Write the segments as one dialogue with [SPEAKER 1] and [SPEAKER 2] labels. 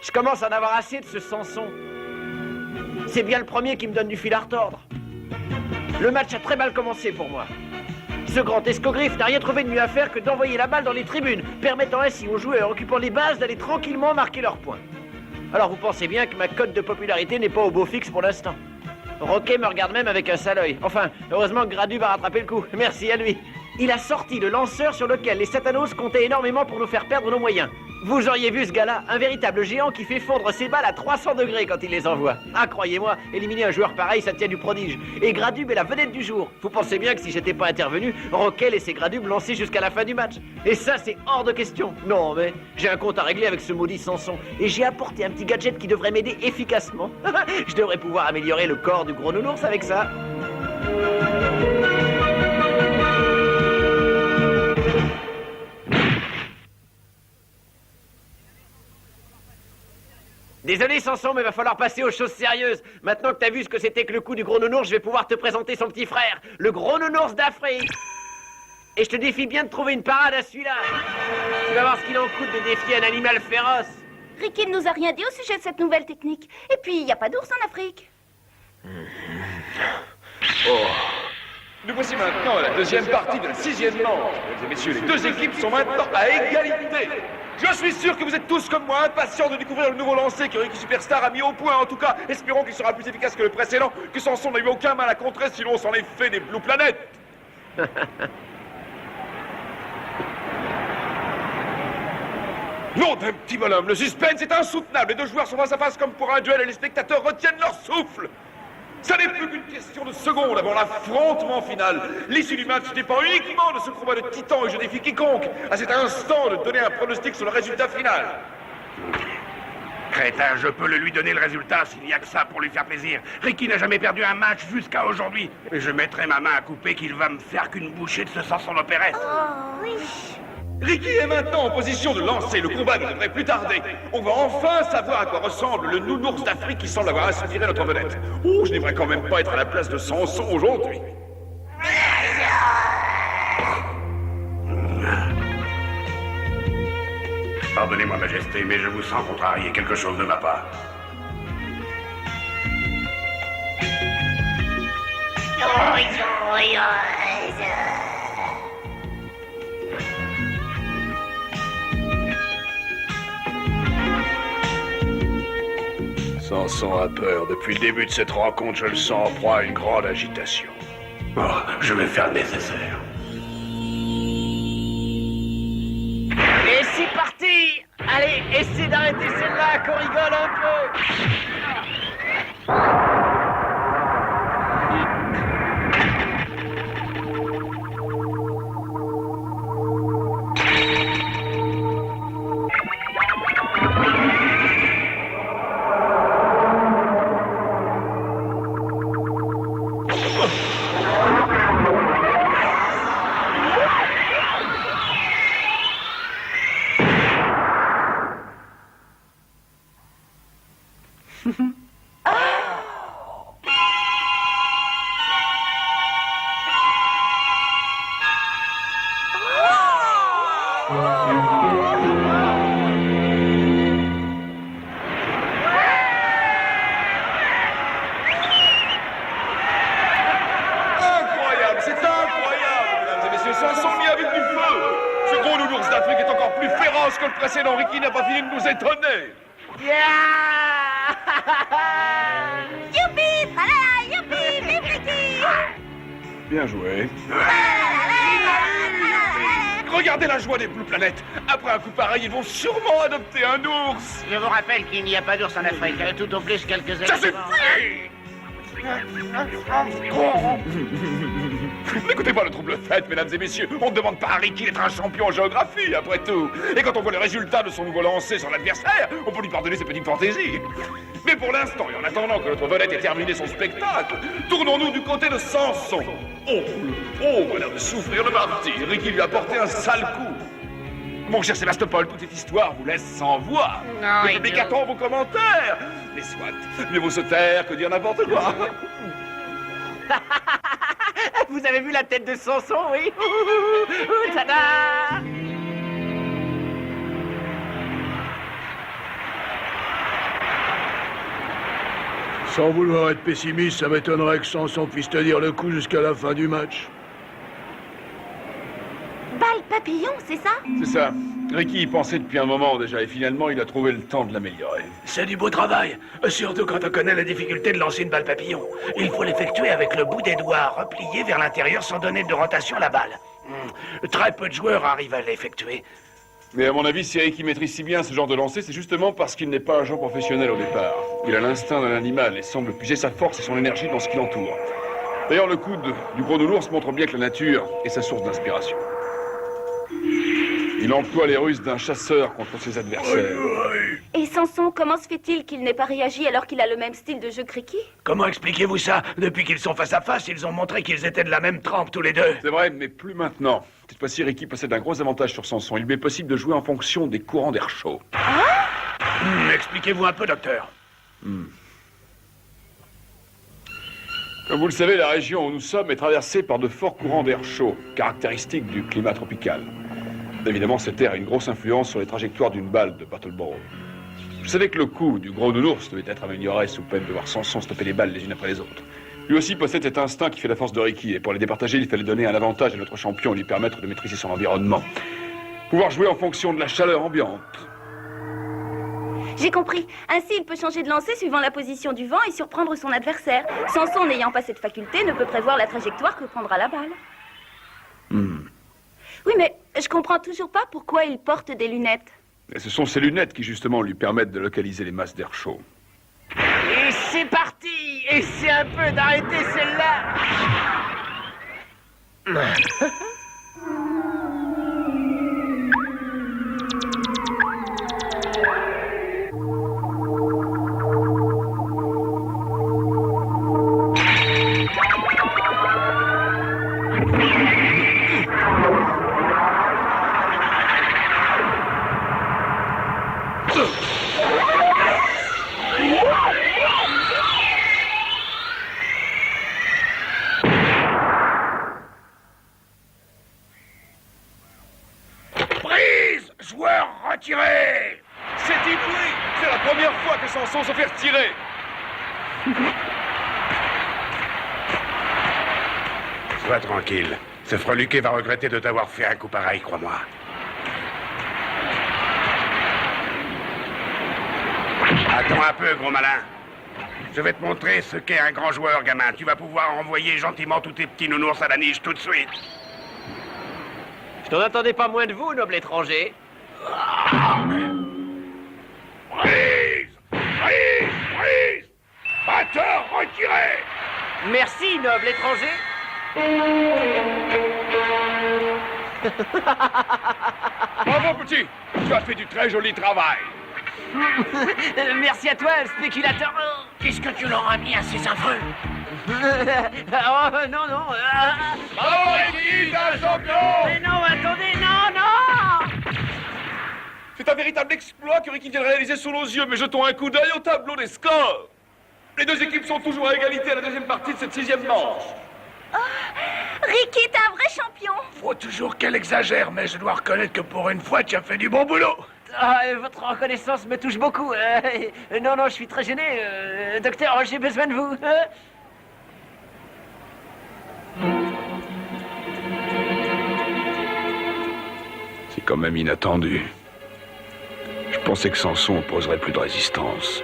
[SPEAKER 1] Je commence à en avoir assez de ce Samson. C'est bien le premier qui me donne du fil à retordre. Le match a très mal commencé pour moi. Ce grand escogriffe n'a rien trouvé de mieux à faire que d'envoyer la balle dans les tribunes, permettant ainsi aux joueurs occupant les bases d'aller tranquillement marquer leurs points. Alors vous pensez bien que ma cote de popularité n'est pas au beau fixe pour l'instant. Roquet me regarde même avec un sale œil. Enfin, heureusement que Gradu va rattraper le coup. Merci à lui. Il a sorti le lanceur sur lequel les Satanos comptaient énormément pour nous faire perdre nos moyens. Vous auriez vu ce gars-là, un véritable géant qui fait fondre ses balles à 300 degrés quand il les envoie. Ah, croyez-moi, éliminer un joueur pareil, ça tient du prodige. Et Gradub est la vedette du jour. Vous pensez bien que si j'étais pas intervenu, Roquet laissait Gradub lancer jusqu'à la fin du match. Et ça, c'est hors de question. Non, mais j'ai un compte à régler avec ce maudit Samson. Et j'ai apporté un petit gadget qui devrait m'aider efficacement. Je devrais pouvoir améliorer le corps du gros nounours avec ça. Désolé Samson, mais va falloir passer aux choses sérieuses. Maintenant que t'as vu ce que c'était que le coup du gros nounours, je vais pouvoir te présenter son petit frère, le gros nounours d'Afrique. Et je te défie bien de trouver une parade à celui-là. Tu vas voir ce qu'il en coûte de défier un animal féroce.
[SPEAKER 2] Ricky ne nous a rien dit au sujet de cette nouvelle technique. Et puis, il n'y a pas d'ours en Afrique.
[SPEAKER 3] Nous voici maintenant à la deuxième partie de la 6e manche. Mesdames et messieurs, les deux équipes sont maintenant à égalité. Je suis sûr que vous êtes tous comme moi impatients de découvrir le nouveau lancer que Ricky Superstar a mis au point. En tout cas, espérons qu'il sera plus efficace que le précédent, que Samson n'a eu aucun mal à contrer, sinon on s'en est fait des Blue Planet. Nom d'un petit bonhomme, le suspense est insoutenable. Les deux joueurs sont face à face comme pour un duel et les spectateurs retiennent leur souffle. Ça n'est plus qu'une question de secondes avant l'affrontement final. L'issue du match dépend uniquement de ce combat de titans et je défie quiconque à cet instant de donner un pronostic sur le résultat final.
[SPEAKER 4] Crétin, je peux lui donner le résultat s'il n'y a que ça pour lui faire plaisir. Ricky n'a jamais perdu un match jusqu'à aujourd'hui. Et je mettrai ma main à couper qu'il va me faire qu'une bouchée de ce Samson opérette.
[SPEAKER 2] Oh, oui.
[SPEAKER 3] Ricky est maintenant en position de lancer. Le combat ne devrait plus tarder. On va enfin savoir à quoi ressemble le nounours d'Afrique qui semble avoir inspiré notre vedette. Oh, je n'aimerais quand même pas être à la place de Samson aujourd'hui.
[SPEAKER 4] Pardonnez-moi, Majesté, mais je vous sens contrarier quelque chose de ma part.
[SPEAKER 5] Samson a peur. Depuis le début de cette rencontre, je le sens en proie à une grande agitation.
[SPEAKER 4] Oh, je vais faire le nécessaire.
[SPEAKER 1] Et c'est parti! Allez, essaie d'arrêter celle-là, qu'on rigole un peu!
[SPEAKER 3] Incroyable, c'est incroyable, mesdames et messieurs, Samson mis avec du feu. Ce gros nounours d'Afrique est encore plus féroce que le précédent. Ricky n'a pas fini de nous étonner.
[SPEAKER 1] Yeah!
[SPEAKER 2] Youpi! Tralala, youpi! Vive Ricky!
[SPEAKER 5] Bien joué.
[SPEAKER 3] Regardez la joie des Blue Planet. Après un coup pareil, ils vont sûrement adopter un ours.
[SPEAKER 6] Je vous rappelle qu'il n'y a pas d'ours en Afrique, tout au plus quelques
[SPEAKER 3] Ça
[SPEAKER 6] éléphants.
[SPEAKER 3] suffit! N'écoutez pas le trouble fait, mesdames et messieurs. On ne demande pas à Ricky d'être un champion en géographie, après tout. Et quand on voit le résultat de son nouveau lancer sur l'adversaire, on peut lui pardonner ses petites fantaisies. Mais pour l'instant, et en attendant que notre vedette ait terminé son spectacle, tournons-nous du côté de Samson. Oh, le pauvre a l'air de souffrir le martyr. Ricky lui a porté un sale coup. Mon cher Sébastopol, toute cette histoire vous laisse sans voix.
[SPEAKER 6] Non,
[SPEAKER 3] Le public
[SPEAKER 6] idiot.
[SPEAKER 3] attend vos commentaires. Mais soit, mieux vaut se taire que dire n'importe quoi.
[SPEAKER 1] Vous avez vu la tête de Samson, oui? Tada!
[SPEAKER 5] Sans vouloir être pessimiste, ça m'étonnerait que Samson puisse tenir le coup jusqu'à la fin du match.
[SPEAKER 2] Balle papillon, c'est ça?
[SPEAKER 3] C'est ça. Ricky y pensait depuis un moment déjà, et finalement, il a trouvé le temps de l'améliorer.
[SPEAKER 4] C'est du beau travail, surtout quand on connaît la difficulté de lancer une balle papillon. Il faut l'effectuer avec le bout des doigts replié vers l'intérieur sans donner de rotation à la balle. Très peu de joueurs arrivent à l'effectuer.
[SPEAKER 3] Mais à mon avis, si Ricky maîtrise si bien ce genre de lancer, c'est justement parce qu'il n'est pas un joueur professionnel au départ. Il a l'instinct d'un animal et semble puiser sa force et son énergie dans ce qui l'entoure. D'ailleurs, le coup du gros nounours montre bien que la nature est sa source d'inspiration. Il emploie les ruses d'un chasseur contre ses adversaires.
[SPEAKER 2] Et Samson, comment se fait-il qu'il n'ait pas réagi alors qu'il a le même style de jeu que Ricky?
[SPEAKER 4] Comment expliquez-vous ça? Depuis qu'ils sont face à face, ils ont montré qu'ils étaient de la même trempe tous les deux.
[SPEAKER 3] C'est vrai, mais plus maintenant. Cette fois-ci, Ricky possède un gros avantage sur Samson. Il lui est possible de jouer en fonction des courants d'air chaud.
[SPEAKER 4] Expliquez-vous un peu, docteur.
[SPEAKER 3] Comme vous le savez, la région où nous sommes est traversée par de forts courants d'air chaud, caractéristiques du climat tropical. Évidemment, cet air a une grosse influence sur les trajectoires d'une balle de Battleboro. Je savais que le coup du gros nounours devait être amélioré sous peine de voir Samson se taper les balles les unes après les autres. Lui aussi possède cet instinct qui fait la force de Ricky, et pour les départager, il fallait donner un avantage à notre champion et lui permettre de maîtriser son environnement. Pouvoir jouer en fonction de la chaleur ambiante.
[SPEAKER 2] J'ai compris. Ainsi, il peut changer de lancer suivant la position du vent et surprendre son adversaire. Samson, n'ayant pas cette faculté, ne peut prévoir la trajectoire que prendra la balle. Oui, mais je comprends toujours pas pourquoi il porte des lunettes.
[SPEAKER 3] Et ce sont ces lunettes qui, justement, lui permettent de localiser les masses d'air chaud.
[SPEAKER 1] Et c'est parti! Essaie un peu d'arrêter celle-là!
[SPEAKER 4] Joueur retiré!
[SPEAKER 3] C'est inouï! C'est la première fois que Samson se fait retirer!
[SPEAKER 4] Sois tranquille. Ce freluquet va regretter de t'avoir fait un coup pareil, crois-moi. Attends un peu, gros malin. Je vais te montrer ce qu'est un grand joueur, gamin. Tu vas pouvoir envoyer gentiment tous tes petits nounours à la niche tout de suite.
[SPEAKER 1] Je n'en attendais pas moins de vous, noble étranger.
[SPEAKER 4] Prise! Prise! Prise! Batteur retiré!
[SPEAKER 1] Merci, noble étranger.
[SPEAKER 3] Bravo, petit! Tu as fait du très joli travail!
[SPEAKER 1] Merci à toi, spéculateur.
[SPEAKER 6] Qu'est-ce que tu leur as mis à ces affreux?
[SPEAKER 1] Oh, non, non.
[SPEAKER 3] Bravo, Ricky, t'es un champion!
[SPEAKER 1] Mais non, attendez, non, non!
[SPEAKER 3] C'est un véritable exploit que Ricky vient de réaliser sous nos yeux, mais jetons un coup d'œil au tableau des scores! Les deux équipes sont toujours à égalité à la deuxième partie de cette 6e manche.
[SPEAKER 2] Ricky est un vrai champion.
[SPEAKER 4] Faut toujours qu'elle exagère, mais je dois reconnaître que pour une fois, tu as fait du bon boulot.
[SPEAKER 1] Ah, votre reconnaissance me touche beaucoup. Non, non, je suis très gêné. Docteur, j'ai besoin de vous.
[SPEAKER 3] C'est quand même inattendu. Je pensais que Samson opposerait plus de résistance.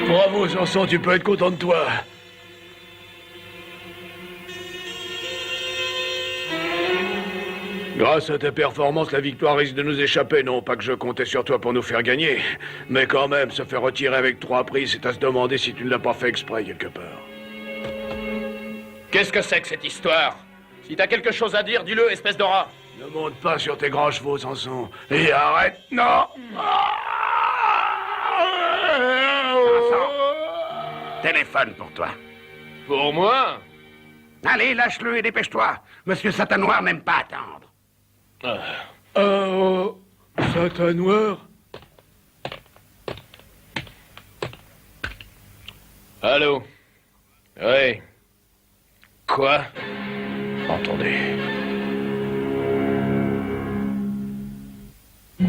[SPEAKER 5] Bravo, Samson, tu peux être content de toi. Grâce à tes performances, la victoire risque de nous échapper. Non, pas que je comptais sur toi pour nous faire gagner. Mais quand même, se faire retirer avec 3 prises, c'est à se demander si tu ne l'as pas fait exprès quelque part.
[SPEAKER 7] Qu'est-ce que c'est que cette histoire? Si t'as quelque chose à dire, dis-le, espèce de rat.
[SPEAKER 5] Ne monte pas sur tes grands chevaux, Samson. Et arrête, non.
[SPEAKER 4] Téléphone pour toi.
[SPEAKER 7] Pour moi?
[SPEAKER 4] Allez, lâche-le et dépêche-toi. Monsieur Satanoir n'aime pas attendre.
[SPEAKER 5] Satin noir.
[SPEAKER 7] Allô? Oui. Quoi?
[SPEAKER 5] Entendez.
[SPEAKER 2] Oh,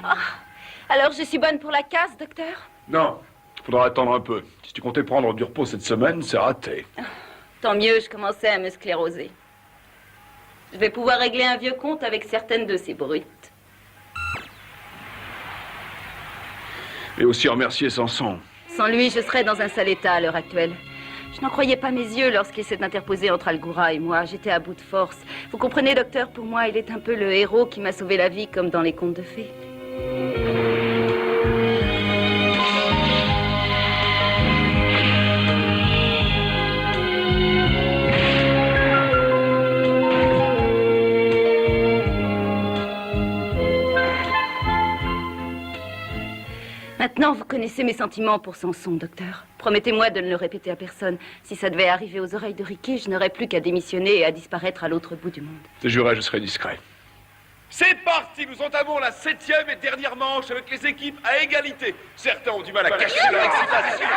[SPEAKER 2] ah. Alors je suis bonne pour la casse, docteur?
[SPEAKER 3] Non, faudra attendre un peu. Si tu comptais prendre du repos cette semaine, c'est raté.
[SPEAKER 2] Tant mieux, je commençais à me scléroser. Je vais pouvoir régler un vieux compte avec certaines de ces brutes.
[SPEAKER 3] Et aussi remercier Samson.
[SPEAKER 2] Sans lui, je serais dans un sale état à l'heure actuelle. Je n'en croyais pas mes yeux lorsqu'il s'est interposé entre Algoura et moi. J'étais à bout de force. Vous comprenez, docteur, pour moi, il est un peu le héros qui m'a sauvé la vie, comme dans les contes de fées. Maintenant, vous connaissez mes sentiments pour Samson, docteur. Promettez-moi de ne le répéter à personne. Si ça devait arriver aux oreilles de Ricky, je n'aurais plus qu'à démissionner et à disparaître à l'autre bout du monde.
[SPEAKER 3] Je jurais, je serai discret.
[SPEAKER 7] C'est parti, nous entamons la 7e et dernière manche avec les équipes à égalité. Certains ont du mal à cacher leur excitation.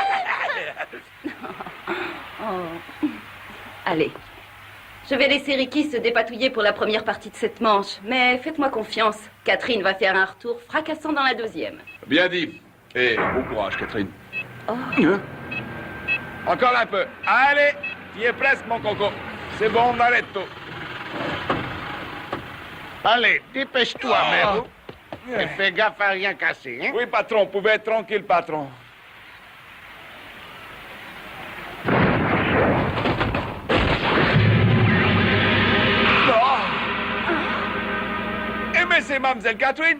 [SPEAKER 2] Oh. Allez. Je vais laisser Ricky se dépatouiller pour la première partie de cette manche. Mais faites-moi confiance. Catherine va faire un retour fracassant dans la deuxième.
[SPEAKER 3] Bien dit. Et bon courage, Catherine.
[SPEAKER 2] Oh.
[SPEAKER 3] Hein?
[SPEAKER 7] Encore un peu. Allez, tu y es presque, mon coco. C'est bon, on arrête tout.
[SPEAKER 6] Allez, dépêche-toi, Mero. Et fais gaffe à rien casser, hein?
[SPEAKER 7] Oui, patron, pouvez être tranquille, patron. Eh, mais c'est Mademoiselle Catherine.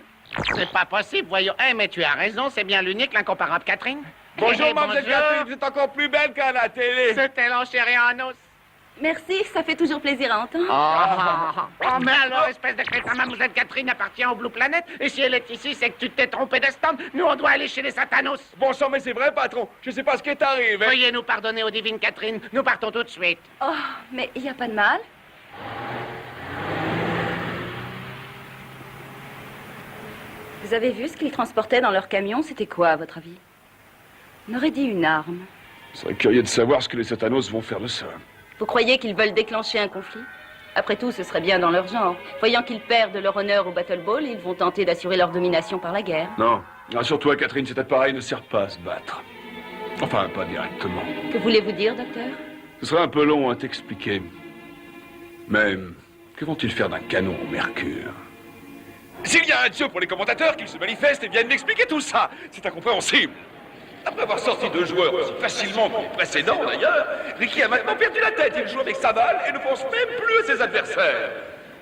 [SPEAKER 6] C'est pas possible, voyons. Eh, mais tu as raison, c'est bien l'unique, l'incomparable Catherine.
[SPEAKER 7] Bonjour,
[SPEAKER 6] Eh,
[SPEAKER 7] Mademoiselle Catherine, vous êtes encore plus belle qu'à la télé.
[SPEAKER 6] C'était l'enchéré en os.
[SPEAKER 2] Merci, ça fait toujours plaisir à entendre.
[SPEAKER 6] Oh, mais alors, espèce de crétin, Mademoiselle Catherine appartient au Blue Planet. Et si elle est ici, c'est que tu t'es trompé de stand. Nous, on doit aller chez les Satanos.
[SPEAKER 7] Bon sang, mais c'est vrai, patron. Je sais pas ce qui est arrivé.
[SPEAKER 6] Veuillez nous pardonner aux divines Catherine. Nous partons tout de suite.
[SPEAKER 2] Oh, mais il n'y a pas de mal. Vous avez vu ce qu'ils transportaient dans leur camion? C'était quoi, à votre avis? On aurait dit une arme.
[SPEAKER 3] Je serais curieux de savoir ce que les Satanos vont faire de ça.
[SPEAKER 2] Vous croyez qu'ils veulent déclencher un conflit? Après tout, ce serait bien dans leur genre. Voyant qu'ils perdent leur honneur au Battle Ball, ils vont tenter d'assurer leur domination par la guerre.
[SPEAKER 3] Non. Rassure-toi, Catherine, cet appareil ne sert pas à se battre. Enfin, pas directement.
[SPEAKER 2] Que voulez-vous dire, docteur?
[SPEAKER 3] Ce serait un peu long à t'expliquer. Mais que vont-ils faire d'un canon au mercure?
[SPEAKER 7] S'il y a un Dieu pour les commentateurs, qu'ils se manifestent et viennent m'expliquer tout ça. C'est incompréhensible. Après avoir sorti 2 joueurs aussi facilement que les précédents, d'ailleurs, Ricky a maintenant perdu la tête. Il joue avec sa balle et ne pense même plus à ses adversaires.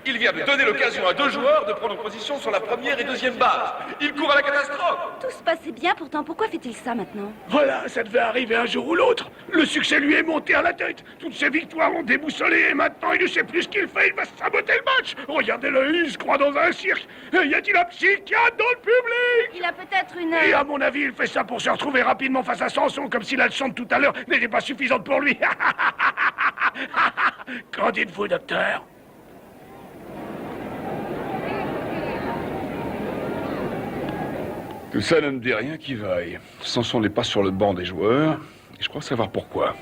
[SPEAKER 7] Il vient de donner l'occasion à 2 joueurs de prendre position sur la première et deuxième base. Il court à la catastrophe.
[SPEAKER 2] Tout se passait bien, pourtant. Pourquoi fait-il ça maintenant?
[SPEAKER 4] Voilà, ça devait arriver un jour ou l'autre. Le succès lui est monté à la tête. Toutes ses victoires l'ont déboussolé et maintenant il ne sait plus ce qu'il fait. Il va saboter le match. Regardez-le, il se croit dans un cirque. Y a-t-il un psychiatre dans le public?
[SPEAKER 2] Il a peut-être une...
[SPEAKER 4] Et à mon avis, il fait ça pour se retrouver rapidement face à Samson, comme si la leçon de tout à l'heure n'était pas suffisante pour lui. Qu'en dites-vous, docteur?
[SPEAKER 3] Tout ça ne me dit rien qui vaille. Samson n'est pas sur le banc des joueurs, et je crois savoir pourquoi.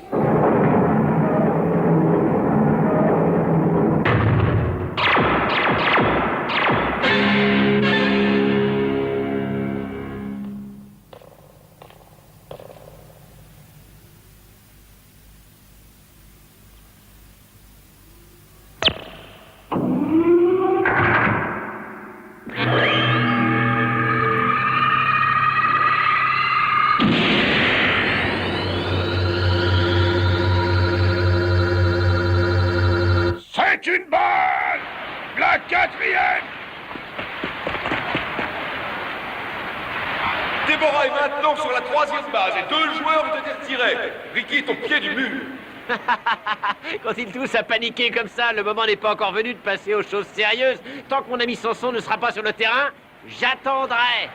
[SPEAKER 4] C'est une balle! La 4e!
[SPEAKER 7] Déborah est maintenant sur la 3e base et 2 joueurs ont été retirés. Ricky est au pied du mur.
[SPEAKER 1] Quand ils tous à paniquer comme ça, le moment n'est pas encore venu de passer aux choses sérieuses. Tant que mon ami Samson ne sera pas sur le terrain, j'attendrai.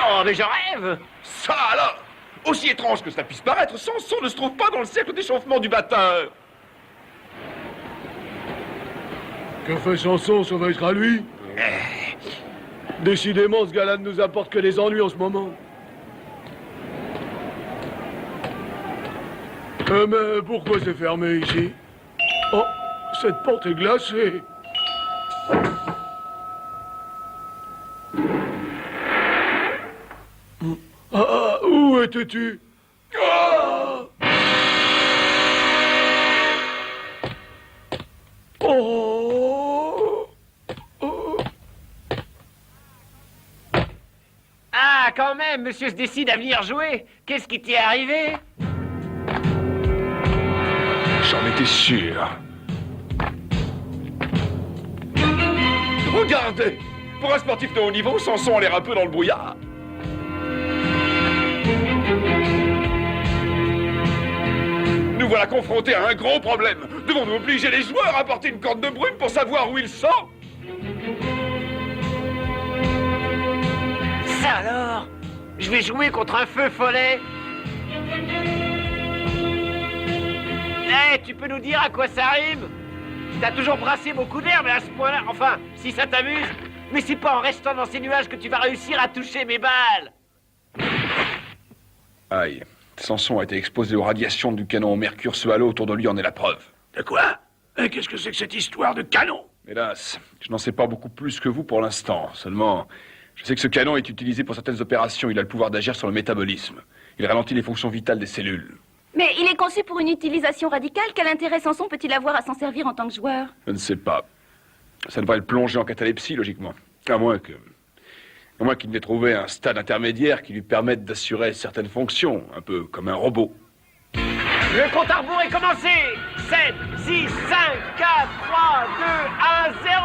[SPEAKER 1] Oh, mais je rêve!
[SPEAKER 7] Ça alors! Aussi étrange que cela puisse paraître, Samson ne se trouve pas dans le cercle d'échauffement du batteur.
[SPEAKER 5] Que fait Samson? Ça va être à lui? Décidément, ce gars-là ne nous apporte que des ennuis en ce moment. Mais pourquoi c'est fermé ici? Oh, cette porte est glacée. Ah, où étais-tu? Ah! Oh! Oh!
[SPEAKER 1] Ah, quand même, monsieur se décide à venir jouer. Qu'est-ce qui t'y est arrivé?
[SPEAKER 3] J'en étais sûr. Regardez! Pour un sportif de haut niveau, Samson a l'air un peu dans le brouillard. Nous voilà confrontés à un gros problème. Devons-nous obliger les joueurs à porter une corde de brume pour savoir où ils sont?
[SPEAKER 1] Ça alors? Je vais jouer contre un feu follet. Eh, tu peux nous dire à quoi ça rime? T'as toujours brassé beaucoup d'air, mais à ce point-là, enfin, si ça t'amuse. Mais c'est pas en restant dans ces nuages que tu vas réussir à toucher mes balles.
[SPEAKER 3] Aïe. Samson a été exposé aux radiations du canon au mercure. Ce halo autour de lui en est la preuve.
[SPEAKER 4] De quoi? Qu'est-ce que c'est que cette histoire de canon?
[SPEAKER 3] Hélas, je n'en sais pas beaucoup plus que vous pour l'instant. Seulement, je sais que ce canon est utilisé pour certaines opérations. Il a le pouvoir d'agir sur le métabolisme. Il ralentit les fonctions vitales des cellules.
[SPEAKER 2] Mais il est conçu pour une utilisation radicale. Quel intérêt Samson peut-il avoir à s'en servir en tant que joueur?
[SPEAKER 3] Je ne sais pas. Ça devrait le plonger en catalepsie, logiquement. À moins qu'il n'ait trouvé un stade intermédiaire qui lui permette d'assurer certaines fonctions, un peu comme un robot.
[SPEAKER 1] Le compte à rebours est commencé. 7, 6, 5, 4, 3, 2, 1, 0.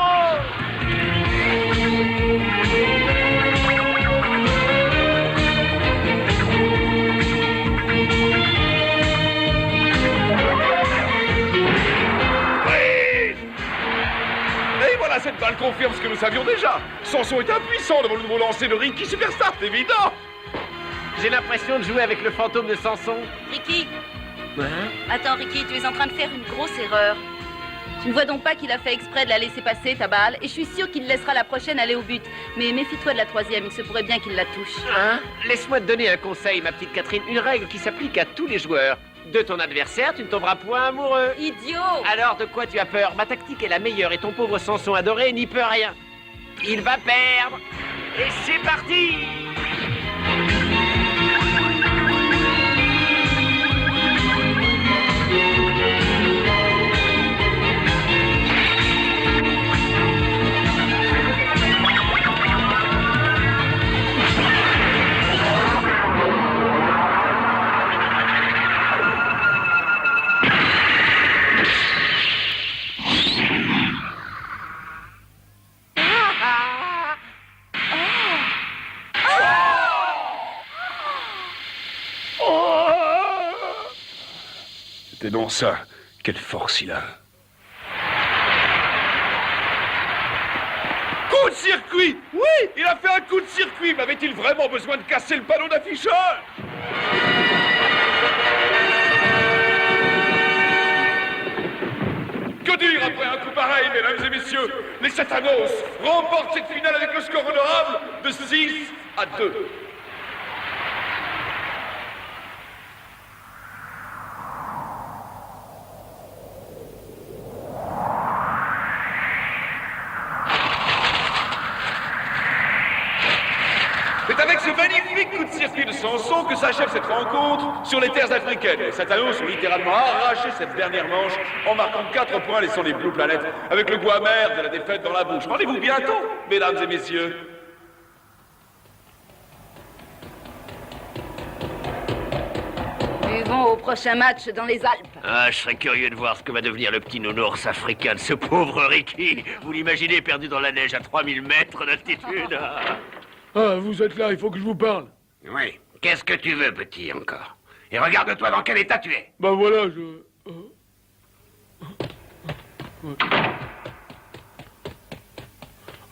[SPEAKER 3] Et voilà, cette balle confirme ce que nous savions déjà. Samson est impuissant devant le nouveau lancer de Ricky Superstar, c'est évident.
[SPEAKER 1] J'ai l'impression de jouer avec le fantôme de Samson.
[SPEAKER 2] Ricky,
[SPEAKER 1] Hein?
[SPEAKER 2] attends Ricky, tu es en train de faire une grosse erreur. Tu ne vois donc pas qu'il a fait exprès de la laisser passer, ta balle, et je suis sûre qu'il laissera la prochaine aller au but. Mais méfie-toi de la troisième, il se pourrait bien qu'il la touche.
[SPEAKER 1] Hein? Laisse-moi te donner un conseil, ma petite Catherine. Une règle qui s'applique à tous les joueurs. De ton adversaire, tu ne tomberas point amoureux.
[SPEAKER 2] Idiot!
[SPEAKER 1] Alors, de quoi tu as peur? Ma tactique est la meilleure et ton pauvre Samson adoré n'y peut rien. Il va perdre. Et c'est parti!
[SPEAKER 3] C'était donc ça. Quelle force il a. Coup de circuit! Oui, il a fait un coup de circuit. Mais avait-il vraiment besoin de casser le panneau d'affichage? Que dire après un coup pareil, mesdames et messieurs? Les Satanos remportent cette finale avec le score honorable de 6-2. C'est avec ce magnifique coup de circuit de Samson que s'achève cette rencontre sur les terres africaines. Les Satanos ont littéralement arraché cette dernière manche en marquant 4 points, laissant les Blue Planet avec le goût amer de la défaite dans la bouche. Rendez-vous bientôt, mesdames et messieurs.
[SPEAKER 2] Buvons au prochain match dans les Alpes.
[SPEAKER 1] Ah, je serais curieux de voir ce que va devenir le petit nounours africain de ce pauvre Ricky. Vous l'imaginez perdu dans la neige à 3000 mètres d'altitude?
[SPEAKER 5] Ah, vous êtes là, il faut que je vous parle.
[SPEAKER 6] Oui. Qu'est-ce que tu veux, petit, encore? Et regarde-toi dans quel état tu es.
[SPEAKER 5] Ben voilà, je...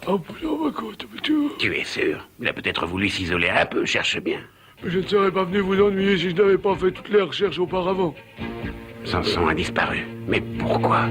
[SPEAKER 5] Ah, putain, ma côte, mais
[SPEAKER 6] Tu es sûr? Il a peut-être voulu s'isoler un peu, cherche bien.
[SPEAKER 5] je ne serais pas venu vous ennuyer si je n'avais pas fait toutes les recherches auparavant.
[SPEAKER 6] Samson a disparu. Mais pourquoi?